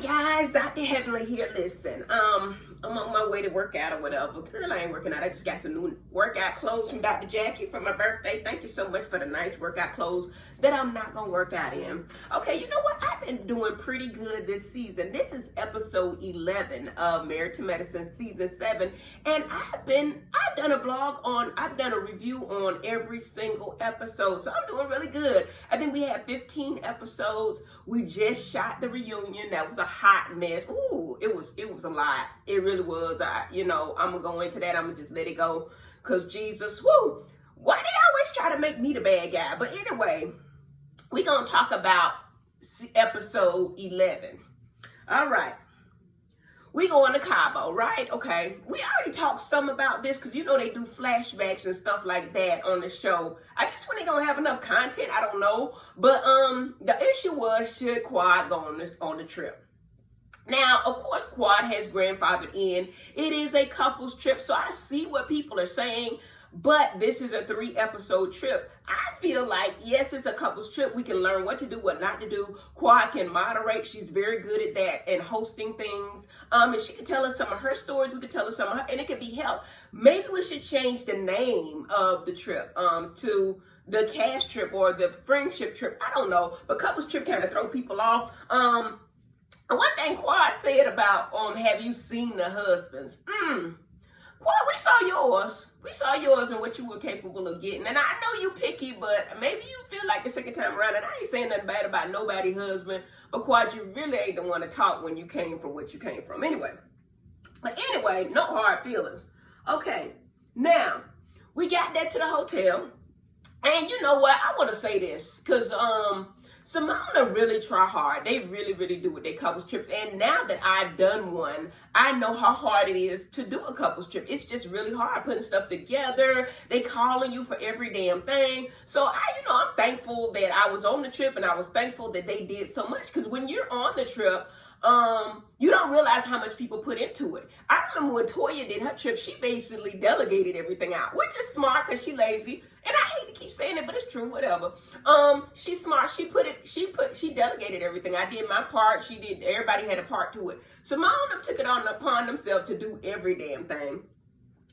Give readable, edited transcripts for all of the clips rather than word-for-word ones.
guys, Dr. Heavenly here. Listen, I'm on my way to work out or whatever. Girl, I ain't working out. I just got some new workout clothes from Dr. Jackie for my birthday. Thank you so much for the nice workout clothes that I'm not gonna work out in. Okay, you know what? I've been doing pretty good this season. This is episode 11 of Married to Medicine season 7, and I've done a review on every single episode, so I'm doing really good. I think we had 15 episodes. We just shot the reunion. That was a hot mess. Ooh, it was a lot. It really was. I'm gonna go into that. I'm gonna just let it go, cause Jesus, whoo, why they always try to make me the bad guy? But anyway, we're gonna talk about episode 11. All right. We going to Cabo, right? Okay. We already talked some about this because you know they do flashbacks and stuff like that on the show. I guess when they gonna have enough content, I don't know. But the issue was, should Quad go on the trip? Now, of course, Quad has grandfathered in. It is a couple's trip, so I see what people are saying. But this is a 3-episode trip. I feel like, yes, it's a couple's trip. We can learn what to do, what not to do. Quad can moderate. She's very good at that and hosting things. And she can tell us some of her stories. We can tell us some of her, and it can be help. Maybe we should change the name of the trip to the cash trip or the friendship trip. I don't know. But couple's trip kind of throw people off. One thing Quad said about, have you seen the husbands? Quad, we saw yours. We saw yours and what you were capable of getting. And I know you picky, but maybe you feel like the second time around, and I ain't saying nothing bad about nobody's husband, but Quad, you really ain't the one to talk when you came from what you came from. Anyway, no hard feelings. Okay, now, we got that to the hotel. And you know what? I want to say this, because Simona really try hard. They really, really do with their couples trips. And now that I've done one, I know how hard it is to do a couples trip. It's just really hard putting stuff together. They calling you for every damn thing. So I'm thankful that I was on the trip, and I was thankful that they did so much. Because when you're on the trip, you don't realize how much people put into it. I remember when Toya did her trip, she basically delegated everything out, which is smart because she lazy. And I hate to keep saying it, but it's true, whatever. She's smart. She delegated everything. I did my part. She did, everybody had a part to it. Simone took it upon themselves to do every damn thing.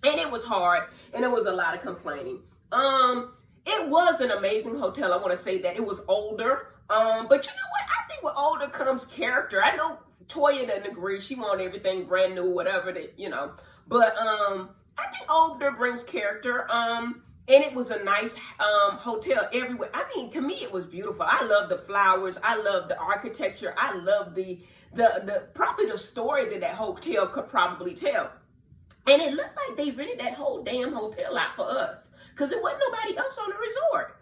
And it was hard, and it was a lot of complaining. It was an amazing hotel. I want to say that. It was older. But you know what? I think with older comes character. I know Toya doesn't agree. She wants everything brand new, whatever that, But I think older brings character. And it was a nice hotel everywhere. I mean, to me, it was beautiful. I love the flowers. I love the architecture. I love the probably the story that hotel could probably tell. And it looked like they rented that whole damn hotel out for us, because there wasn't nobody else on the resort.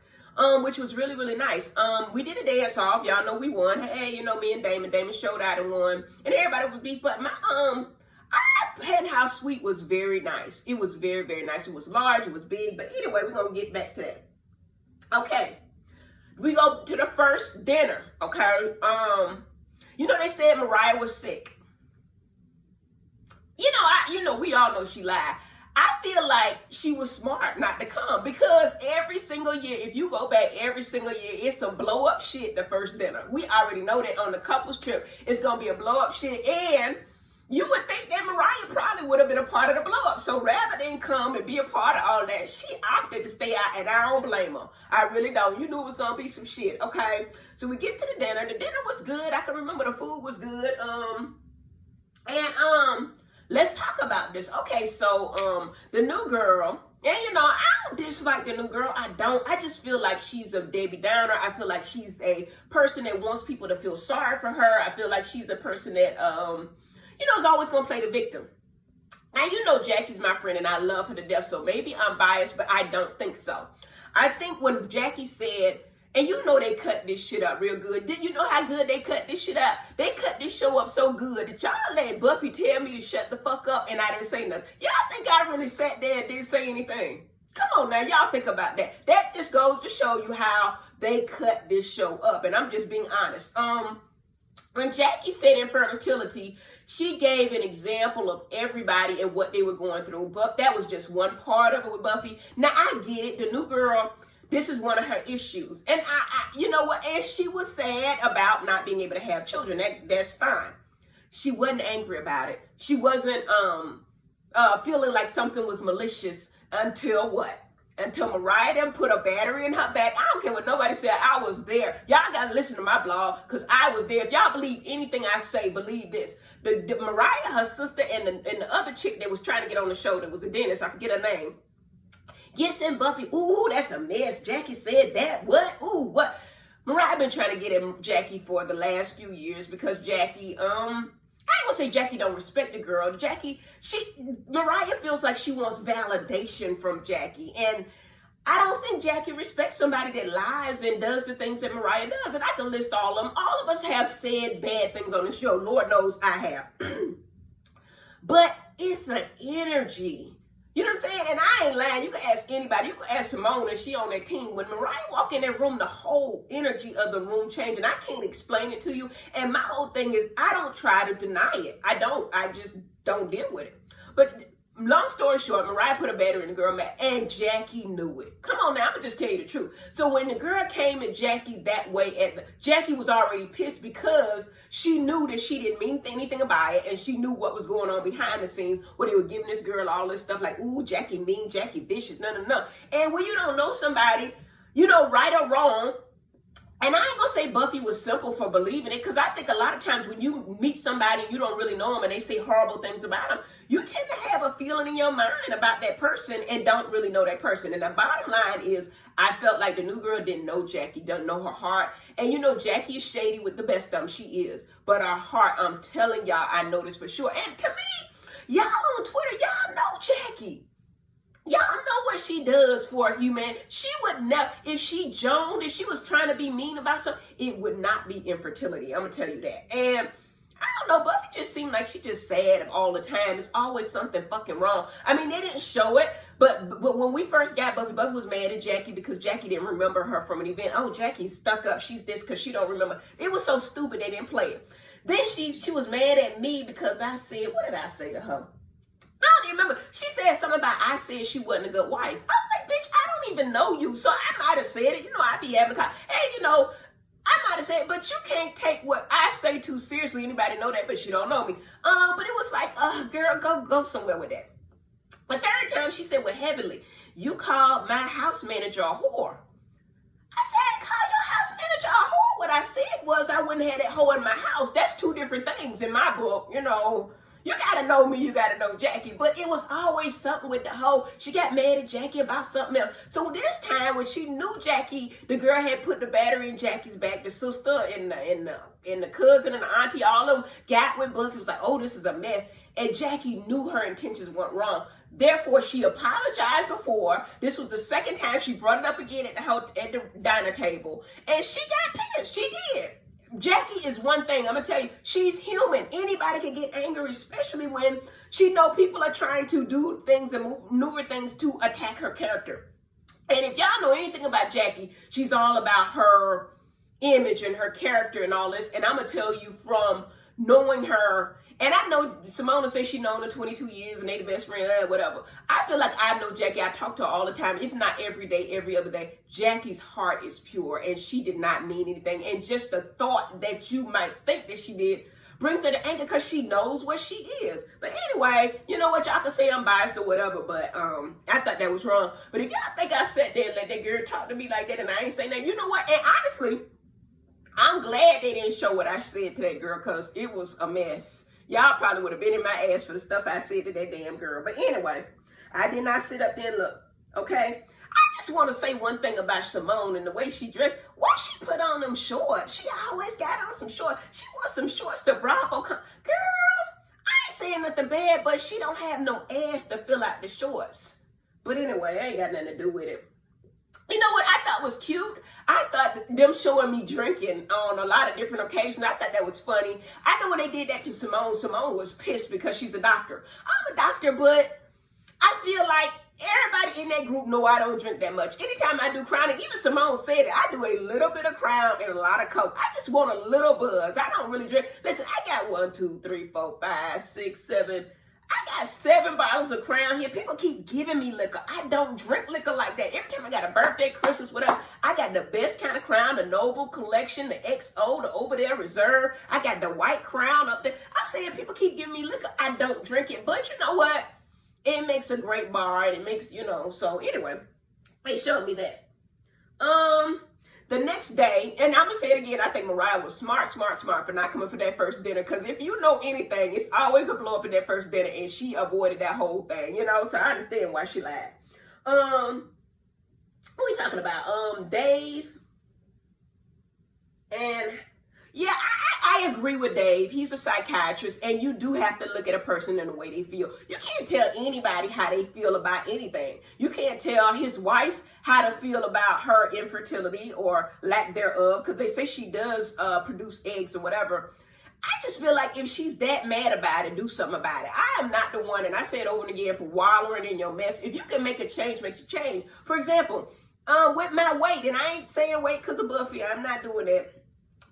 Which was really, really nice. We did a dance off. Y'all know we won. Hey, me and Damon showed out and won. And everybody was beat. But our penthouse suite was very nice. It was very, very nice. It was large. It was big. But anyway, we're going to get back to that. Okay. We go to the first dinner. Okay. They said Mariah was sick. We all know she lied. I feel like she was smart not to come, because every single year, if you go back every single year, it's some blow up shit the first dinner. We already know that on the couples trip, it's going to be a blow up shit. And you would think that Mariah probably would have been a part of the blow up. So rather than come and be a part of all that, she opted to stay out, and I don't blame her. I really don't. You knew it was going to be some shit. Okay. So we get to the dinner. The dinner was good. I can remember the food was good. Let's talk about this. Okay, so the new girl, and I don't dislike the new girl. I don't. I just feel like she's a Debbie Downer. I feel like she's a person that wants people to feel sorry for her. I feel like she's a person that is always gonna play the victim. Now Jackie's my friend, and I love her to death. So maybe I'm biased, but I don't think so. I think when Jackie said, and they cut this shit up real good. Did you know how good they cut this shit up? They cut this show up so good that y'all let Buffy tell me to shut the fuck up, and I didn't say nothing. Y'all think I really sat there and didn't say anything? Come on now, y'all think about that. That just goes to show you how they cut this show up, and I'm just being honest. When Jackie said infertility, she gave an example of everybody and what they were going through, but that was just one part of it with Buffy. Now, I get it. The new girl, this is one of her issues. And I you know what? And she was sad about not being able to have children. That's fine. She wasn't angry about it. She wasn't feeling like something was malicious until what? Until Mariah then put a battery in her back. I don't care what nobody said. I was there. Y'all got to listen to my blog because I was there. If y'all believe anything I say, believe this. The Mariah, her sister, and the other chick that was trying to get on the show that was a dentist, I forget her name, gets in Buffy. Ooh, that's a mess. Jackie said that. What? Ooh, what? Mariah been trying to get at Jackie for the last few years because Jackie, I ain't gonna say Jackie don't respect the girl. Mariah feels like she wants validation from Jackie. And I don't think Jackie respects somebody that lies and does the things that Mariah does. And I can list all of them. All of us have said bad things on the show. Lord knows I have. But it's an energy. You know what I'm saying? And I ain't lying. You can ask anybody. You can ask Simone and she on that team. When Mariah walk in that room, the whole energy of the room changed. And I can't explain it to you. And my whole thing is I don't try to deny it. I don't. I just don't deal with it. But long story short, Mariah put a battery in the girl mat and Jackie knew it. Come on now, I'm going to just tell you the truth. So when the girl came at Jackie that way, Jackie was already pissed because she knew that she didn't mean anything about it and she knew what was going on behind the scenes where they were giving this girl all this stuff like, ooh, Jackie mean, Jackie vicious, no. And when you don't know somebody, you know, right or wrong, and I ain't gonna say Buffy was simple for believing it, because I think a lot of times when you meet somebody and you don't really know them and they say horrible things about them, you tend to have a feeling in your mind about that person and don't really know that person. And the bottom line is, I felt like the new girl didn't know Jackie, doesn't know her heart. And you know, Jackie is shady with the best of them, she is. But her heart, I'm telling y'all, I know this for sure. And to me, y'all on Twitter, y'all know Jackie. Y'all know what she does for a human. She would never, if she Joan, if she was trying to be mean about something, it would not be infertility. I'm going to tell you that. And I don't know, Buffy just seemed like she just sad all the time. It's always something fucking wrong. I mean, they didn't show it, but when we first got Buffy, Buffy was mad at Jackie because Jackie didn't remember her from an event. Oh, Jackie's stuck up. She's this because she don't remember. It was so stupid they didn't play it. Then she was mad at me because I said, what did I say to her? I don't even remember. She said something about I said she wasn't a good wife. I was like, bitch, I don't even know you. So I might have said it. You know, I be having a hey, you know, I might have said it, but you can't take what I say too seriously. Anybody know that, but she don't know me. But it was like, girl, go somewhere with that. The third time she said, well, Heavenly, you called my house manager a whore. I said, I didn't call your house manager a whore. What I said was I wouldn't have that hoe in my house. That's two different things in my book, you know. You gotta know me, you gotta know Jackie. But it was always something with the hoe. She got mad at Jackie about something else. So this time when she knew Jackie, the girl had put the battery in Jackie's back. The sister and the cousin and the auntie, all of them got with Buffy. Was like, oh, this is a mess. And Jackie knew her intentions weren't wrong. Therefore, she apologized before. This was the second time she brought it up again at the diner table. And she got pissed. She did. Jackie is one thing, I'm going to tell you, she's human. Anybody can get angry, especially when she know people are trying to do things and maneuver things to attack her character. And if y'all know anything about Jackie, she's all about her image and her character and all this. And I'm going to tell you from knowing her, and I know Simone says she known her 22 years and they the best friend, whatever. I feel like I know Jackie. I talk to her all the time, if not every day, every other day. Jackie's heart is pure and she did not mean anything. And just the thought that you might think that she did brings her to anger because she knows what she is. But anyway, you know what? Y'all can say I'm biased or whatever, but I thought that was wrong. But if y'all think I sat there and let that girl talk to me like that and I ain't saying that, you know what? And honestly, I'm glad they didn't show what I said to that girl because it was a mess. Y'all probably would have been in my ass for the stuff I said to that damn girl. But anyway, I did not sit up there and look, okay? I just want to say one thing about Simone and the way she dressed. Why she put on them shorts? She always got on some shorts. She wore some shorts to Bravo. Girl, I ain't saying nothing bad, but she don't have no ass to fill out the shorts. But anyway, I ain't got nothing to do with it. You know what I thought was cute? I thought them showing me drinking on a lot of different occasions, I thought that was funny. I know when they did that to Simone, Simone was pissed because she's a doctor. I'm a doctor, but I feel like everybody in that group know I don't drink that much. Anytime I do Crown, even Simone said it, I do a little bit of Crown and a lot of Coke. I just want a little buzz. I don't really drink. Listen, I got 1, 2, 3, 4, 5, 6, 7. I got 7 bottles of Crown here. People keep giving me liquor. I don't drink liquor like that. Every time I got a birthday, Christmas, whatever, I got the best kind of Crown, the Noble Collection, the XO, the Over There Reserve. I got the white Crown up there. I'm saying people keep giving me liquor. I don't drink it. But you know what? It makes a great bar, and it makes, so anyway, they showed me that. The next day, and I'm gonna say it again, I think Mariah was smart for not coming for that first dinner. Because if you know anything, it's always a blow up at that first dinner, and she avoided that whole thing, So I understand why she lied. What we talking about? Dave. And yeah, I agree with Dave. He's a psychiatrist, and you do have to look at a person in the way they feel. You can't tell anybody how they feel about anything. You can't tell his wife how to feel about her infertility or lack thereof, because they say she does produce eggs or whatever. I just feel like if she's that mad about it, do something about it. I am not the one, and I say it over and again, for wallowing in your mess. If you can make a change, make a change. For example, with my weight, and I ain't saying weight because of Buffy. I'm not doing that.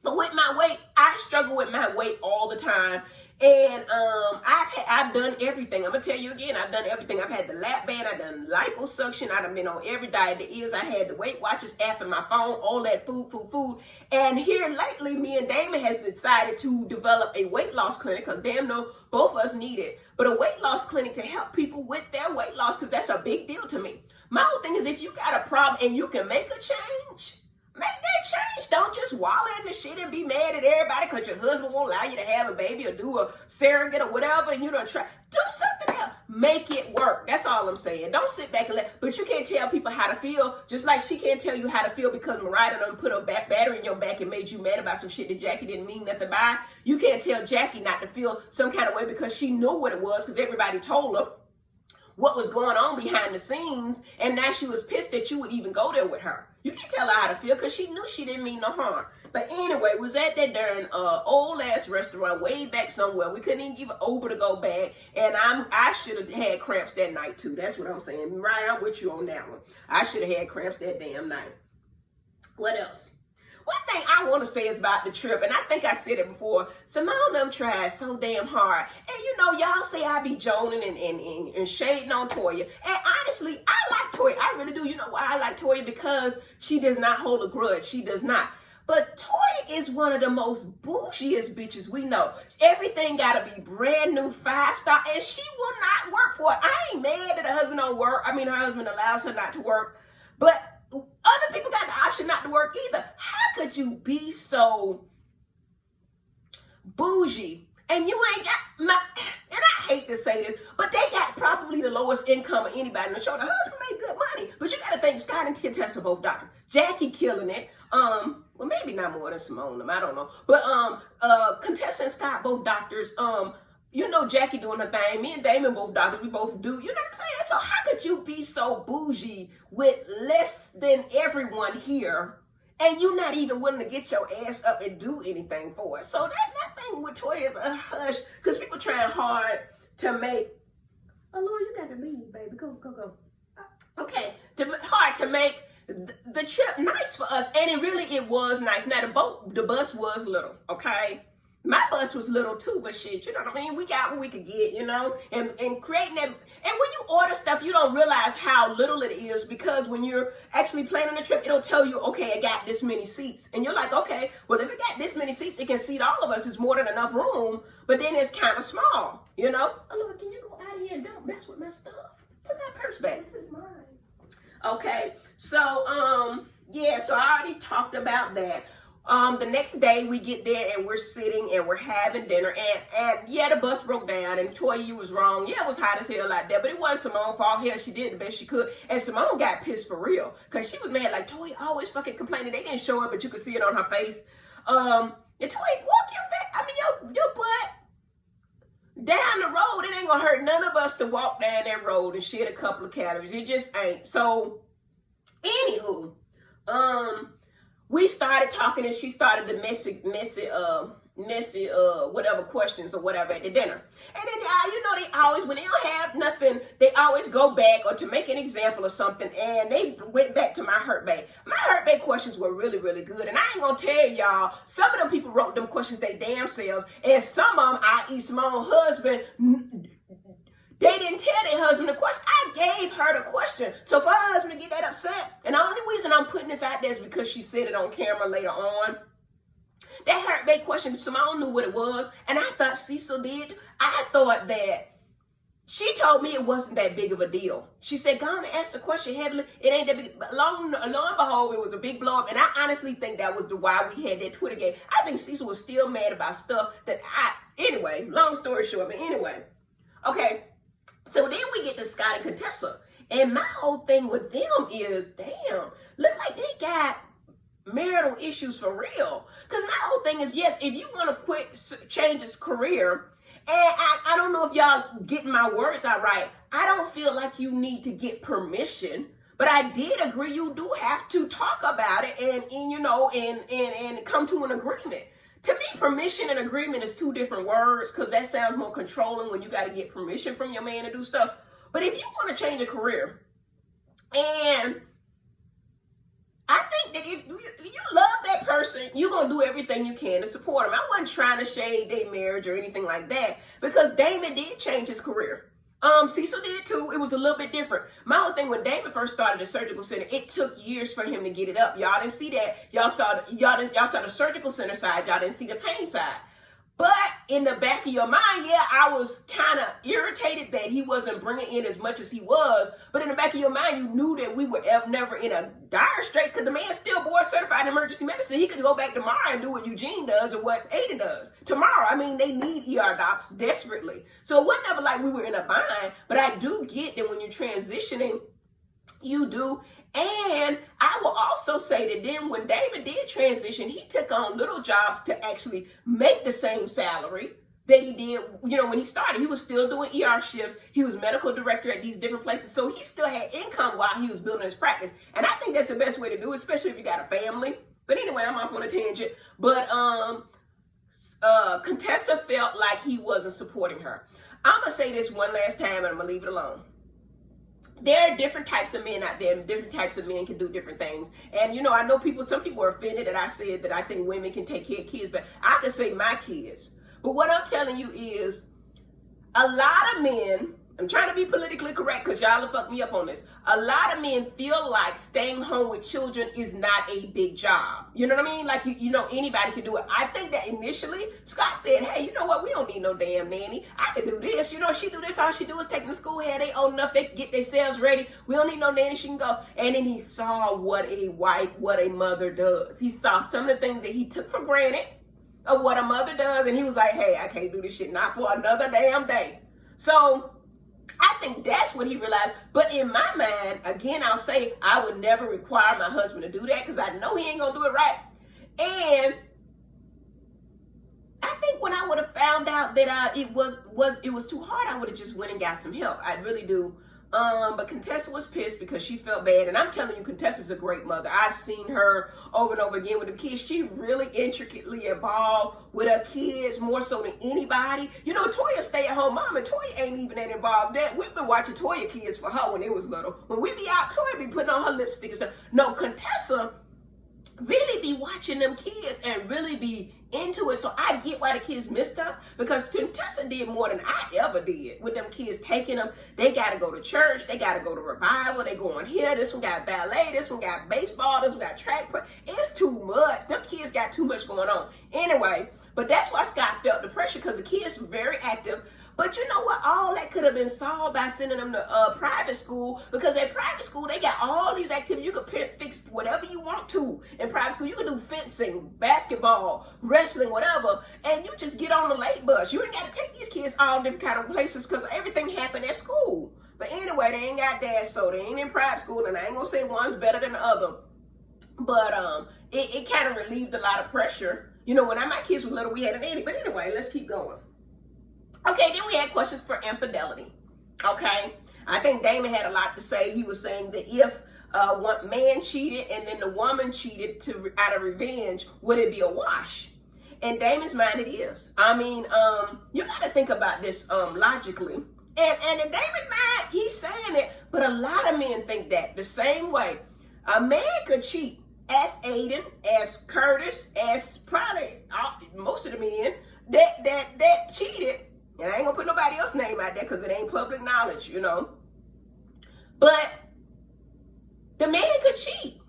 But with my weight, I struggle with my weight all the time. And I've done everything. I'm going to tell you again, I've done everything. I've had the lap band, I've done liposuction, I've been on every diet there is. I had the Weight Watchers app in my phone, all that food. And here lately, me and Damon has decided to develop a weight loss clinic, because damn no, both of us need it. But a weight loss clinic to help people with their weight loss, because that's a big deal to me. My whole thing is, if you got a problem and you can make a change, make that change. Don't just wallow in the shit and be mad at everybody because your husband won't allow you to have a baby or do a surrogate or whatever, and you don't try. Do something else. Make it work. That's all I'm saying. Don't sit back and but you can't tell people how to feel, just like she can't tell you how to feel because Mariah done put a battery in your back and made you mad about some shit that Jackie didn't mean nothing by. You can't tell Jackie not to feel some kind of way because she knew what it was, because everybody told her what was going on behind the scenes, and now she was pissed that you would even go there with her. You can't tell her how to feel because she knew she didn't mean no harm. But anyway, we was at that darn old ass restaurant way back somewhere. We couldn't even give an Uber to go back, and I should have had cramps that night too. That's what I'm saying. Mariah, I'm with you on that one. I should have had cramps that damn night. What else? One thing I want to say is about the trip, and I think I said it before. Simone them tried so damn hard. And y'all say I be joning and shading on Toya. And honestly, I like Toya. I really do. You know why I like Toya? Because she does not hold a grudge. She does not. But Toya is one of the most bougiest bitches we know. Everything gotta be brand new, 5-star, and she will not work for it. I ain't mad that her husband don't work. I mean, her husband allows her not to work. But other people got the option not to work either. How could you be so bougie and you ain't got and I hate to say this, but they got probably the lowest income of anybody in the show. The husband made good money, but you got to think Scott and Tessa both doctors. Jackie killing it. Well, maybe not more than Simone. I don't know. But Contessa and Scott both doctors. Jackie doing her thing. Me and Damon both doctors. We both do. You know what I'm saying? So how could you be so bougie with less than everyone here, and you not even willing to get your ass up and do anything for it? So that thing with Toya is a hush, because people trying hard to make. Oh Lord, you got to leave, baby. Go. Okay, hard to make the trip nice for us, and it was nice. Now the bus was little, okay. My bus was little too, but shit, you know what I mean? We got what we could get, and creating that. And when you order stuff, you don't realize how little it is, because when you're actually planning a trip, it'll tell you, okay, it got this many seats. And you're like, okay, well, if it got this many seats, it can seat all of us. It's more than enough room, but then it's kind of small, Oh, Lord, can you go out of here and don't mess with my stuff? Put my purse back. This is mine. Okay, so, yeah, so I already talked about that. The next day we get there and we're sitting and we're having dinner, and yeah, the bus broke down, and Toya, you was wrong. Yeah, it was hot as hell out there, but it wasn't Simone's fault. Hell, she did the best she could, and Simone got pissed for real, because she was mad, like, Toya always fucking complaining. They didn't show up, but you could see it on her face. And Toya, walk your butt down the road. It ain't gonna hurt none of us to walk down that road and shed a couple of calories. It just ain't. So, anywho, we started talking, and she started the messy, whatever questions or whatever at the dinner. And then, they always, when they don't have nothing, they always go back or to make an example of something, and they went back to my hurt bae. My hurt bae questions were really, really good, and I ain't gonna tell y'all, some of them people wrote them questions they damn selves, and some of them, i.e. Simone's husband, They didn't tell their husband the question. I gave her the question. So for her husband to get that upset, and the only reason I'm putting this out there is because she said it on camera later on. That hurt their question. Simone knew what it was, and I thought Cecil did. I thought that she told me it wasn't that big of a deal. She said, go on and ask the question heavily. It ain't that big. But lo and behold, it was a big blow up. And I honestly think that was why we had that Twitter game. I think Cecil was still mad about stuff that anyway, long story short, but anyway. Okay, so then we get to Scott and Contessa. And my whole thing with them is, damn, look like they got marital issues for real. Because my whole thing is, yes, if you want to change his career, and I don't know if y'all getting my words out right, I don't feel like you need to get permission, but I did agree you do have to talk about it and come to an agreement. To me, permission and agreement is two different words, because that sounds more controlling when you got to get permission from your man to do stuff. But if you want to change a career, and I think that if you love that person, you're going to do everything you can to support them. I wasn't trying to shade their marriage or anything like that, because Damon did change his career. Cecil did too. It was a little bit different. My whole thing, when Damon first started the surgical center, it took years for him to get it up. Y'all didn't see that. Y'all saw the surgical center side. Y'all didn't see the pain side. But in the back of your mind, yeah, I was kind of irritated that he wasn't bringing in as much as he was. But in the back of your mind, you knew that we were never in a dire straits, because the man's still board certified in emergency medicine. He could go back tomorrow and do what Eugene does or what Aiden does tomorrow. I mean, they need ER docs desperately. So it wasn't ever like we were in a bind. But I do get that when you're transitioning, you do. And I will also say that then when David did transition, he took on little jobs to actually make the same salary that he did, when he started. He was still doing ER shifts. He was medical director at these different places. So he still had income while he was building his practice. And I think that's the best way to do it, especially if you got a family. But anyway, I'm off on a tangent. But Contessa felt like he wasn't supporting her. I'm going to say this one last time, and I'm going to leave it alone. There are different types of men out there, and different types of men can do different things. And, I know some people are offended that I said that I think women can take care of kids, but I can say my kids. But what I'm telling you is, a lot of men, I'm trying to be politically correct because y'all will fuck me up on this. A lot of men feel like staying home with children is not a big job. You know what I mean? Like, anybody can do it. I think that initially Scott said, hey, you know what? We don't need no damn nanny. I can do this. She do this. All she do is take them to school. Hey, they old enough. They get themselves ready. We don't need no nanny. She can go. And then he saw what a mother does. He saw some of the things that he took for granted of what a mother does. And he was like, hey, I can't do this shit. Not for another damn day. So I think that's what he realized. But in my mind, again, I'll say I would never require my husband to do that, because I know he ain't gonna do it right. And I think when I would have found out that it was too hard, I would have just went and got some help. I really do. But Contessa was pissed because she felt bad. And I'm telling you, Contessa's a great mother. I've seen her over and over again with the kids. She really intricately involved with her kids, more so than anybody. Toya stay-at-home mom, and Toya ain't even that involved. We've been watching Toya kids for her when they was little. When we be out, Toya be putting on her lipstick and stuff. No, Contessa really be watching them kids and really be into it. So I get why the kids missed her, because Contessa did more than I ever did with them kids, taking them. They got to go to church. They got to go to revival. They going here. This one got ballet. This one got baseball. This one got track. It's too much. Them kids got too much going on. Anyway, but that's why Scott felt the pressure, because the kids were very active. But you know what? All that could have been solved by sending them to private school, because at private school, they got all these activities. You could fix whatever you want to in private school. You could do fencing, basketball, wrestling, whatever, and you just get on the late bus. You ain't got to take these kids all different kind of places, because everything happened at school. But anyway, they ain't got that, so they ain't in private school, and I ain't going to say one's better than the other. But it kind of relieved a lot of pressure. When my kids were little, we had a nanny. But anyway, let's keep going. Okay, then we had questions for infidelity. Okay, I think Damon had a lot to say. He was saying that if one man cheated and then the woman cheated out of revenge, would it be a wash? In Damon's mind, it is. I mean, you got to think about this logically. And in Damon's mind, he's saying it, but a lot of men think that the same way. A man could cheat, as Aiden, as Curtis, as probably most of the men that cheated. And I ain't gonna put nobody else's name out there because it ain't public knowledge. college, you know. But the man could cheat.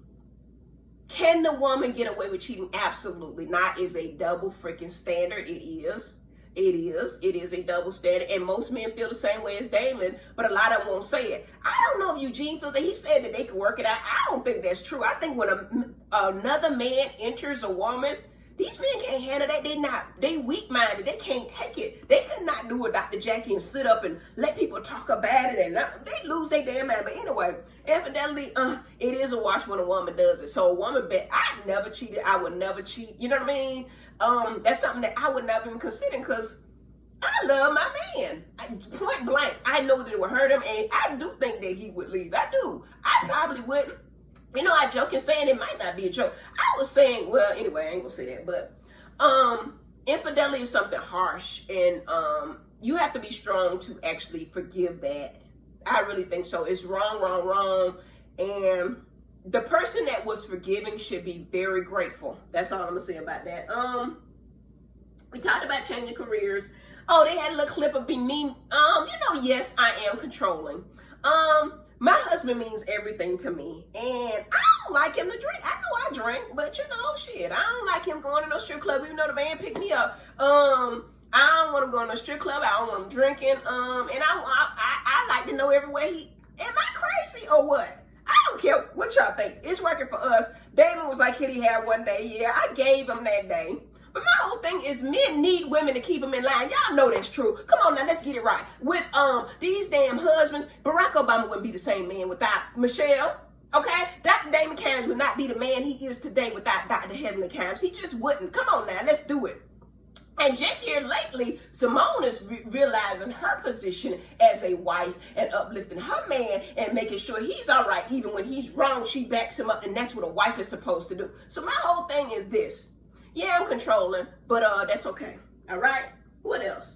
Can the woman get away with cheating? Absolutely not. Is a double freaking standard. It is. It is a double standard, and most men feel the same way as Damon, but a lot of them won't say it. I don't know if Eugene feels that. He said that they could work it out. I don't think that's true. I think when another man enters a woman, these men can't handle that. They weak-minded. They can't take it. They could not do a Dr. Jackie and sit up and let people talk about it, and they lose their damn mind. But anyway, infidelity, it is a wash when a woman does it. So a woman bet, I never cheated. I would never cheat. You know what I mean? That's something that I would never even consider, because I love my man. Point blank, I know that it would hurt him, and I do think that he would leave. I do. I probably wouldn't. You know, I joke and saying it might not be a joke. I was saying, well, anyway, I ain't gonna say that, but infidelity is something harsh, and you have to be strong to actually forgive that. I really think so. It's wrong, and the person that was forgiving should be very grateful. That's all I'm gonna say about that. We talked about changing careers. Oh, they had a little clip of me. Yes, I am controlling. My husband means everything to me, and I don't like him to drink. I know I drink, but shit, I don't like him going to no strip club, even though the man picked me up. I don't want to go to no strip club. I don't want him drinking. And I like to know everywhere he. Am I crazy or what? I don't care what y'all think. It's working for us. Damon was like Kitty had one day. Yeah, I gave him that day. But my whole thing is men need women to keep them in line. Y'all know that's true. Come on now, let's get it right. With these damn husbands, Barack Obama wouldn't be the same man without Michelle. Okay? Dr. Damon Carnes would not be the man he is today without Dr. Heavenly Carnes. He just wouldn't. Come on now, let's do it. And just here lately, Simone is realizing her position as a wife and uplifting her man and making sure he's all right. Even when he's wrong, she backs him up, and that's what a wife is supposed to do. So my whole thing is this. Yeah, I'm controlling, but that's okay. All right? What else?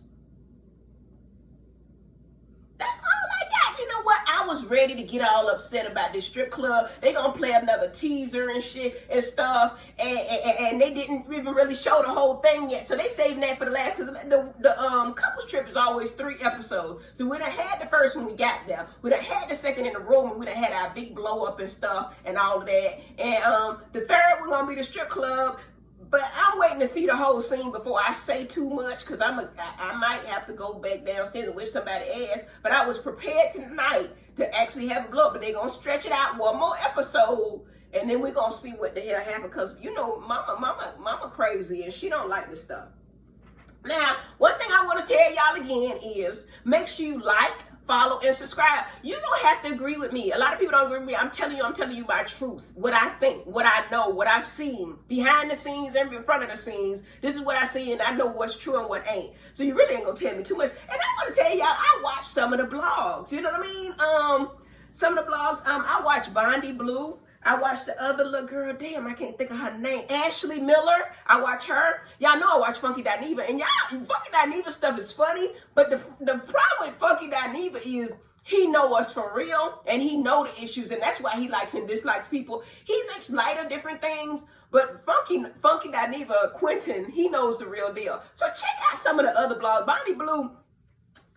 That's all I got. You know what? I was ready to get all upset about this strip club. They gonna play another teaser and shit and stuff, and they didn't even really show the whole thing yet. So they saving that for the last, because the couples trip is always 3 episodes. So we done had the first when we got there. We done had the second in the room, and we done had our big blow up and stuff and all of that. And the third one gonna be the strip club. But I'm waiting to see the whole scene before I say too much, because I might have to go back downstairs and whip somebody's ass. But I was prepared tonight to actually have a blow up. But they're going to stretch it out one more episode, and then we're going to see what the hell happened. Because, mama crazy, and she don't like this stuff. Now, one thing I want to tell y'all again is make sure you like, follow, and subscribe. You don't have to agree with me. A lot of people don't agree with me. I'm telling you my truth. What I think, what I know, what I've seen. Behind the scenes and in front of the scenes. This is what I see, and I know what's true and what ain't. So you really ain't gonna tell me too much. And I want to tell y'all, I watch some of the blogs. You know what I mean? Some of the blogs, I watch Bondi Blue. I watched the other little girl, damn, I can't think of her name, Ashley Miller. I watch her. Y'all know I watch Funky Dineva. And Funky Dineva stuff is funny, but the problem with Funky Dineva is he know us for real, and he know the issues, and that's why he likes and dislikes people. He makes light of different things, but Funky Dineva, Quentin, he knows the real deal. So check out some of the other blogs. Bondi Blue,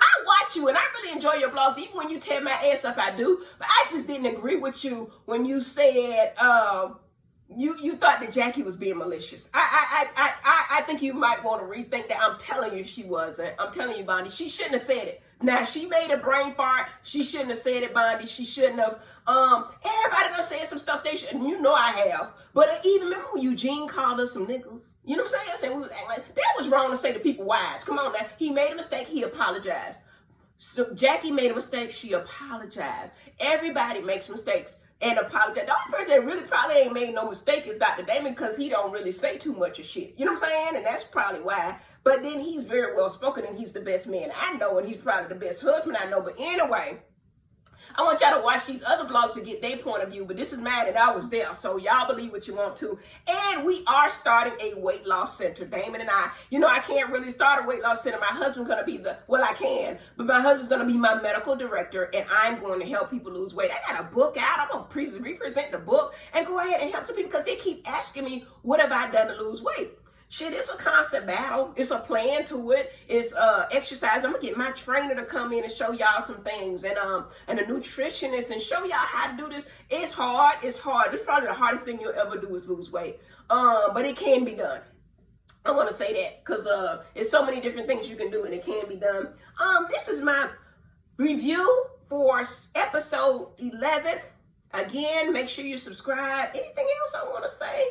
I watch you, and I really enjoy your blogs. Even when you tear my ass up, I do. But I just didn't agree with you when you said you thought that Jackie was being malicious. I think you might want to rethink that. I'm telling you she wasn't. I'm telling you, Bondi, she shouldn't have said it. Now, she made a brain fart. She shouldn't have said it, Bondi. She shouldn't have. Everybody done said some stuff they shouldn't. You know I have. But even remember when Eugene called us some niggas? You know what I'm saying? I said we was acting like that was wrong to say to people wives. Come on now. He made a mistake. He apologized. So Jackie made a mistake. She apologized. Everybody makes mistakes and apologize. The only person that really probably ain't made no mistake is Dr. Damon, because he don't really say too much of shit. You know what I'm saying? And that's probably why. But then he's very well spoken, and he's the best man I know, and he's probably the best husband I know. But anyway, I want y'all to watch these other blogs to get their point of view, but this is mine and I was there, so y'all believe what you want to. And we are starting a weight loss center, Damon and I. You know, I can't really start a weight loss center. My husband's going to be I can, but my husband's going to be my medical director, and I'm going to help people lose weight. I got a book out. I'm going to represent the book and go ahead and help some people, because they keep asking me, what have I done to lose weight? shit, it's a constant battle. It's a plan to it. It's exercise. I'm gonna get my trainer to come in and show y'all some things, and a nutritionist, and show y'all how to do this. It's hard. It's hard. It's probably the hardest thing you'll ever do is lose weight. But it can be done. I want to say that because it's so many different things you can do, and it can be done. This is my review for episode 11. Again, make sure you subscribe. Anything else I want to say?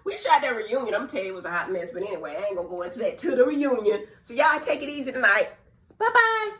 We shot that reunion. I'm telling you, it was a hot mess. But anyway, I ain't going to go into that. To the reunion. So y'all take it easy tonight. Bye-bye.